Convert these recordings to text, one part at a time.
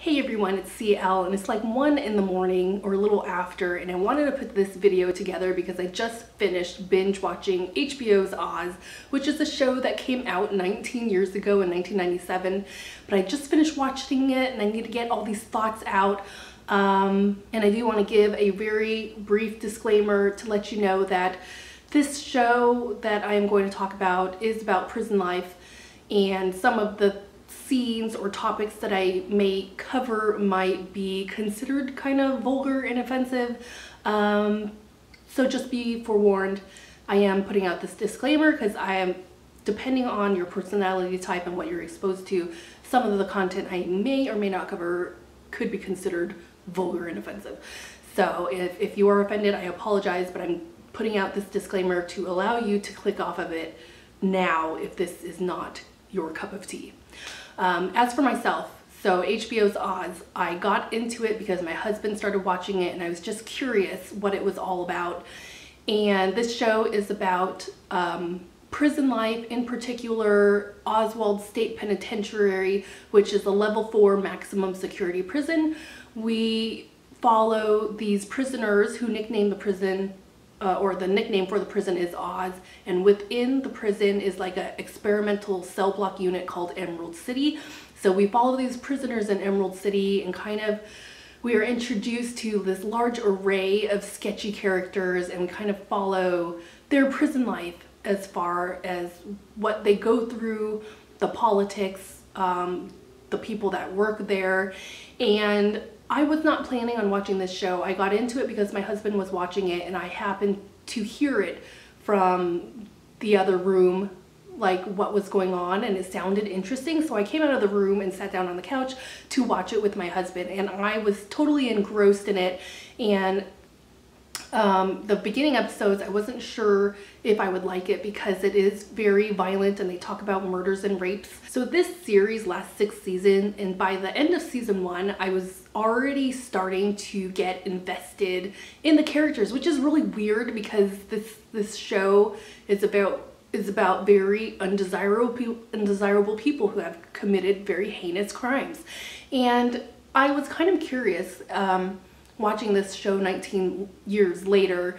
Hey everyone, it's CL, and it's like 1 in the morning or a little after, and I wanted to put this video together because I just finished binge watching HBO's Oz, which is a show that came out 19 years ago in 1997, but I just finished watching it and I need to get all these thoughts out. And I do want to give a very brief disclaimer to let you know that this show that I am going to talk about is about prison life, and some of the scenes or topics that I may cover might be considered kind of vulgar and offensive. So just be forewarned, I am putting out this disclaimer because I am, depending on your personality type and what you're exposed to, some of the content I may or may not cover could be considered vulgar and offensive. So if you are offended, I apologize, but I'm putting out this disclaimer to allow you to click off of it now if this is not your cup of tea. As for myself, so HBO's Oz, I got into it because my husband started watching it and I was just curious what it was all about. And this show is about prison life, in particular Oswald State Penitentiary, which is a level 4 maximum security prison. We follow these prisoners who nickname the prison or the nickname for the prison is Oz, and within the prison is like an experimental cell block unit called Emerald City. So we follow these prisoners in Emerald City and kind of we are introduced to this large array of sketchy characters, and we kind of follow their prison life as far as what they go through, the politics, the people that work there. And I was not planning on watching this show. I got into it because my husband was watching it and I happened to hear it from the other room, like what was going on, and it sounded interesting. So I came out of the room and sat down on the couch to watch it with my husband, and I was totally engrossed in it. And the beginning episodes, I wasn't sure if I would like it because it is very violent and they talk about murders and rapes. So this series lasts 6 seasons, and by the end of season 1, I was already starting to get invested in the characters, which is really weird because this show is about very undesirable people who have committed very heinous crimes. And I was kind of curious, watching this show 19 years later,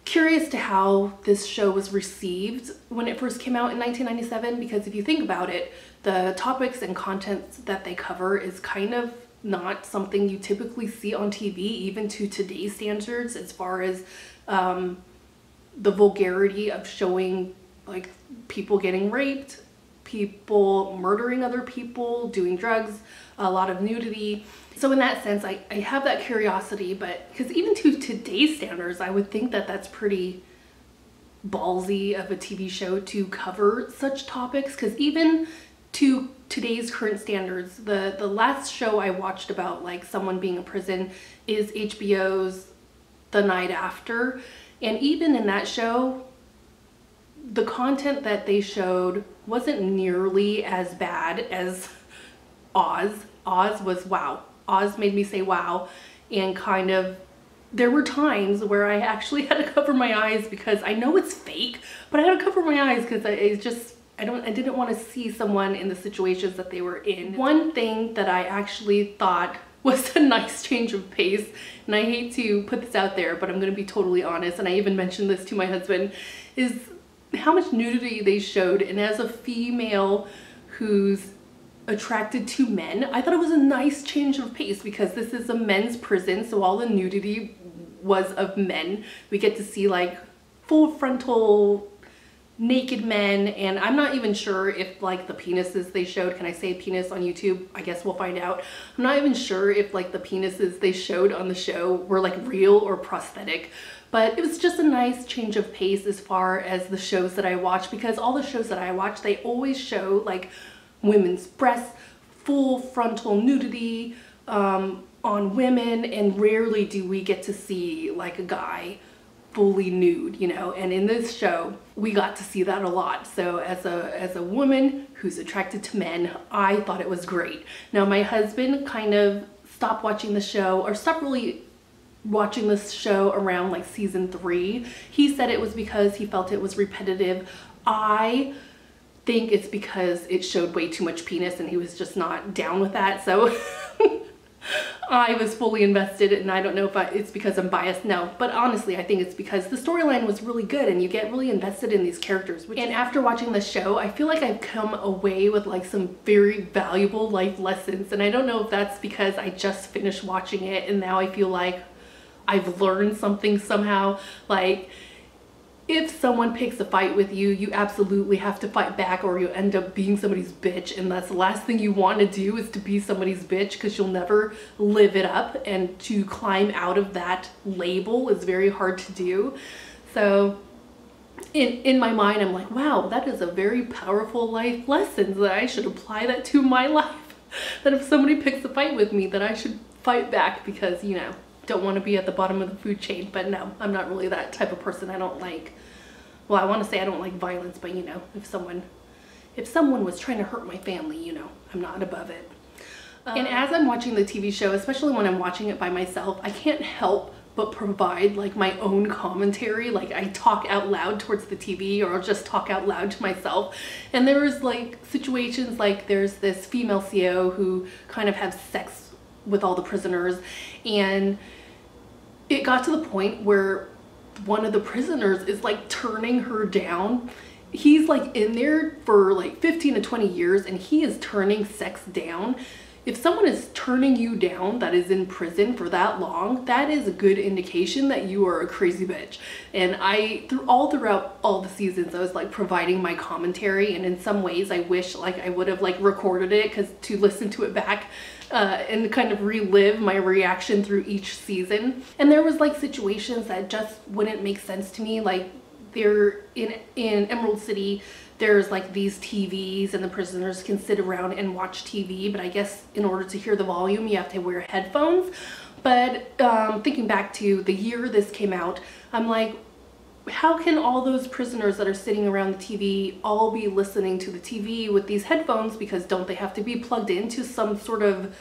curious to how this show was received when it first came out in 1997, because if you think about it, the topics and contents that they cover is kind of not something you typically see on TV, even to today's standards, as far as the vulgarity of showing like people getting raped, people murdering other people, doing drugs, a lot of nudity. So in that sense, I have that curiosity, but because even to today's standards, I would think that that's pretty ballsy of a TV show to cover such topics, because even to today's current standards, the last show I watched about like someone being in prison is HBO's The Night After, and even in that show, the content that they showed wasn't nearly as bad as Oz. Oz was wow. Oz made me say wow, and kind of there were times where I actually had to cover my eyes because I know it's fake, but I had to cover my eyes because I didn't want to see someone in the situations that they were in. One thing that I actually thought was a nice change of pace, and I hate to put this out there, but I'm going to be totally honest, and I even mentioned this to my husband, is how much nudity they showed. And as a female who's attracted to men, I thought it was a nice change of pace because this is a men's prison, so all the nudity was of men. We get to see like full frontal naked men, and I'm not even sure if like the penises they showed, can I say penis on YouTube? I guess we'll find out. I'm not even sure if like the penises they showed on the show were like real or prosthetic, but it was just a nice change of pace as far as the shows that I watch, because all the shows that I watch, they always show like women's breasts, full frontal nudity on women, and rarely do we get to see like a guy fully nude, you know. And in this show we got to see that a lot. So as a woman who's attracted to men, I thought it was great. Now my husband kind of stopped watching the show, or stopped really watching this show around like season 3. He said it was because he felt it was repetitive. I think it's because it showed way too much penis and he was just not down with that. So I was fully invested, and I don't know if it's because I'm biased, no, but honestly I think it's because the storyline was really good and you get really invested in these characters. And after watching the show, I feel like I've come away with like some very valuable life lessons, and I don't know if that's because I just finished watching it and now I feel like I've learned something somehow. Like, if someone picks a fight with you, you absolutely have to fight back or you end up being somebody's bitch, and that's the last thing you want to do, is to be somebody's bitch, because you'll never live it up, and to climb out of that label is very hard to do. So in my mind, I'm like, wow, that is a very powerful life lesson, that I should apply that to my life. That if somebody picks a fight with me, that I should fight back, because, you know, don't want to be at the bottom of the food chain. But no, I'm not really that type of person. I don't like, well, I want to say I don't like violence, but you know, if someone was trying to hurt my family, you know, I'm not above it. And as I'm watching the TV show, especially when I'm watching it by myself, I can't help but provide like my own commentary. Like, I talk out loud towards the TV, or I'll just talk out loud to myself. And there was like situations, like there's this female CO who kind of has sex with all the prisoners, and it got to the point where one of the prisoners is like turning her down. He's like in there for like 15 to 20 years and he is turning sex down. If someone is turning you down that is in prison for that long, that is a good indication that you are a crazy bitch. And throughout all the seasons, I was like providing my commentary, and in some ways I wish like I would have like recorded it, because to listen to it back and kind of relive my reaction through each season. And there was like situations that just wouldn't make sense to me. Like, they're in Emerald City, there's like these TVs and the prisoners can sit around and watch TV, but I guess in order to hear the volume you have to wear headphones. But thinking back to the year this came out, I'm like, how can all those prisoners that are sitting around the TV all be listening to the TV with these headphones? Because don't they have to be plugged into some sort of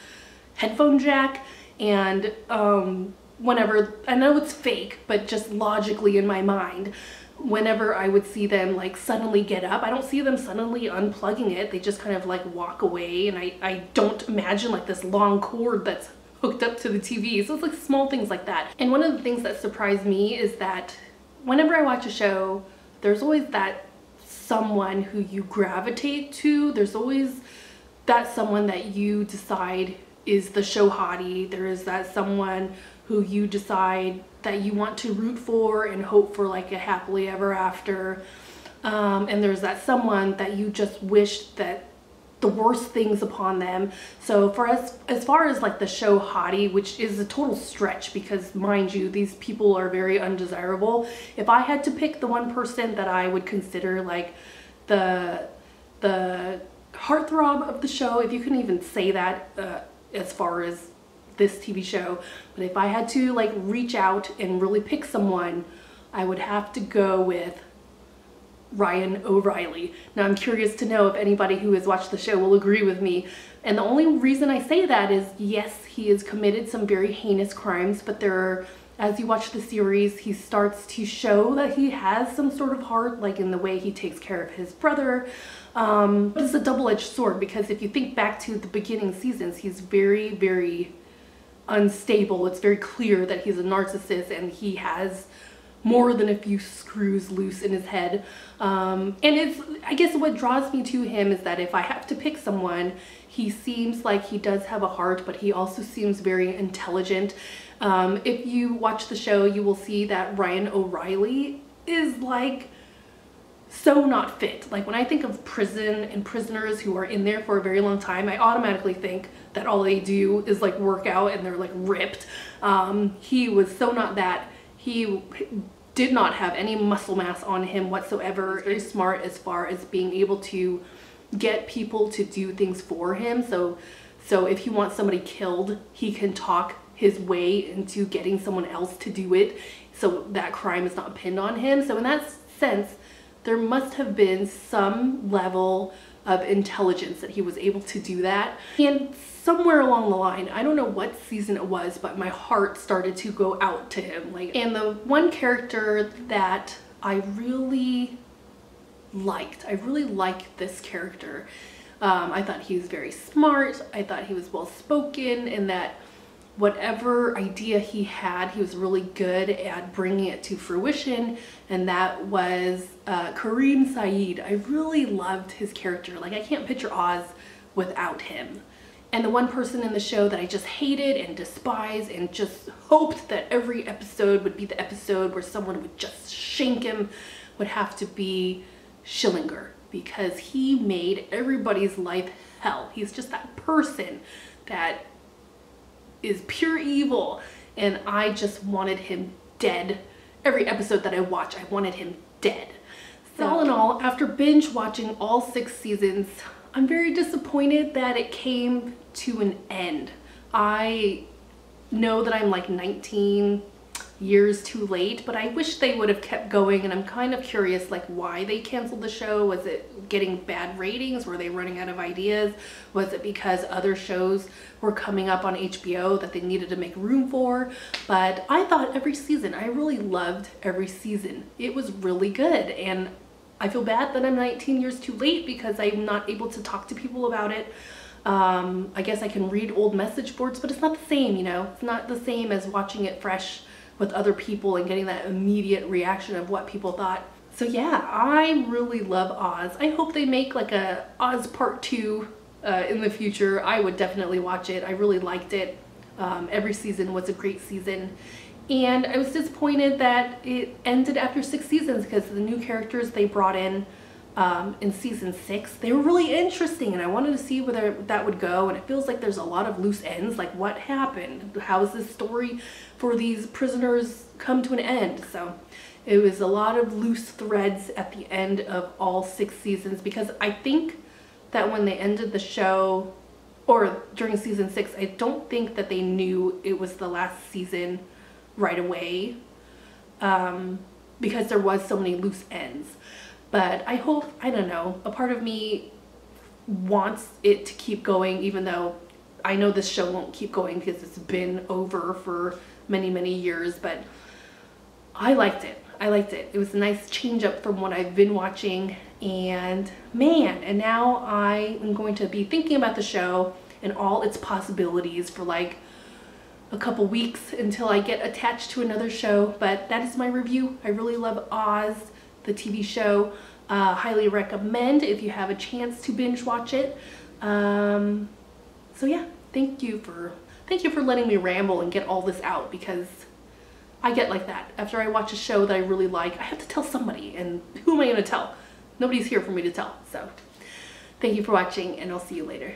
headphone jack? And whenever, I know it's fake, but just logically in my mind, whenever I would see them like suddenly get up, I don't see them suddenly unplugging it. They just kind of like walk away, and I don't imagine like this long cord that's hooked up to the TV. So it's like small things like that. And one of the things that surprised me is that whenever I watch a show, there's always that someone who you gravitate to. There's always that someone that you decide is the show hottie. There is that someone who you decide that you want to root for and hope for like a happily ever after. And there's that someone that you just wish that the worst things upon them. So for us, as far as like the show hottie, which is a total stretch because mind you, these people are very undesirable. If I had to pick the one person that I would consider like the heartthrob of the show, if you can even say that as far as this TV show, but if I had to like reach out and really pick someone, I would have to go with Ryan O'Reilly. Now I'm curious to know if anybody who has watched the show will agree with me. And the only reason I say that is, yes, he has committed some very heinous crimes, but as you watch the series, he starts to show that he has some sort of heart, like in the way he takes care of his brother. But it's a double-edged sword, because if you think back to the beginning seasons, he's very, very unstable. It's very clear that he's a narcissist and he has more than a few screws loose in his head. And I guess what draws me to him is that if I have to pick someone, he seems like he does have a heart, but he also seems very intelligent. If you watch the show, you will see that Ryan O'Reilly is like so not fit. Like, when I think of prison and prisoners who are in there for a very long time, I automatically think that all they do is like work out and they're like ripped. He was so not that. He did not have any muscle mass on him whatsoever. He's very smart as far as being able to get people to do things for him. So if he wants somebody killed, he can talk his way into getting someone else to do it, so that crime is not pinned on him. So in that sense, there must have been some level of intelligence that he was able to do that. And somewhere along the line, I don't know what season it was, but my heart started to go out to him. And the one character that I really liked this character. I thought he was very smart. I thought he was well spoken, and that whatever idea he had, he was really good at bringing it to fruition, and that was Kareem Saeed. I really loved his character. Like, I can't picture Oz without him. And the one person in the show that I just hated and despised and just hoped that every episode would be the episode where someone would just shank him would have to be Schillinger, because he made everybody's life hell. He's just that person that is pure evil, and I just wanted him dead. Every episode that I watch, I wanted him dead. So all in all, after binge watching all 6 seasons, I'm very disappointed that it came to an end. I know that I'm like 19 years too late, but I wish they would have kept going, and I'm kind of curious like why they canceled the show. Was it getting bad ratings? Were they running out of ideas? Was it because other shows were coming up on HBO that they needed to make room for? But I thought every season, I really loved every season. It was really good, and I feel bad that I'm 19 years too late because I'm not able to talk to people about it. I guess I can read old message boards, but it's not the same, you know? It's not the same as watching it fresh with other people and getting that immediate reaction of what people thought. So yeah, I really love Oz. I hope they make like a Oz part 2 in the future. I would definitely watch it. I really liked it. Every season was a great season. And I was disappointed that it ended after 6 seasons because the new characters they brought in season 6, they were really interesting, and I wanted to see where that would go. And it feels like there's a lot of loose ends, like what happened? How is this story for these prisoners come to an end? So it was a lot of loose threads at the end of all 6 seasons, because I think that when they ended the show, or during season 6, I don't think that they knew it was the last season right away, because there was so many loose ends. But I hope, I don't know, a part of me wants it to keep going, even though I know this show won't keep going because it's been over for many, many years. But I liked it. I liked it. It was a nice change up from what I've been watching. And man, and now I am going to be thinking about the show and all its possibilities for like a couple weeks until I get attached to another show. But that is my review. I really love Oz, the TV show. Highly recommend if you have a chance to binge watch it. So yeah, thank you for letting me ramble and get all this out, because I get like that. After I watch a show that I really like, I have to tell somebody, and who am I going to tell? Nobody's here for me to tell. So thank you for watching, and I'll see you later.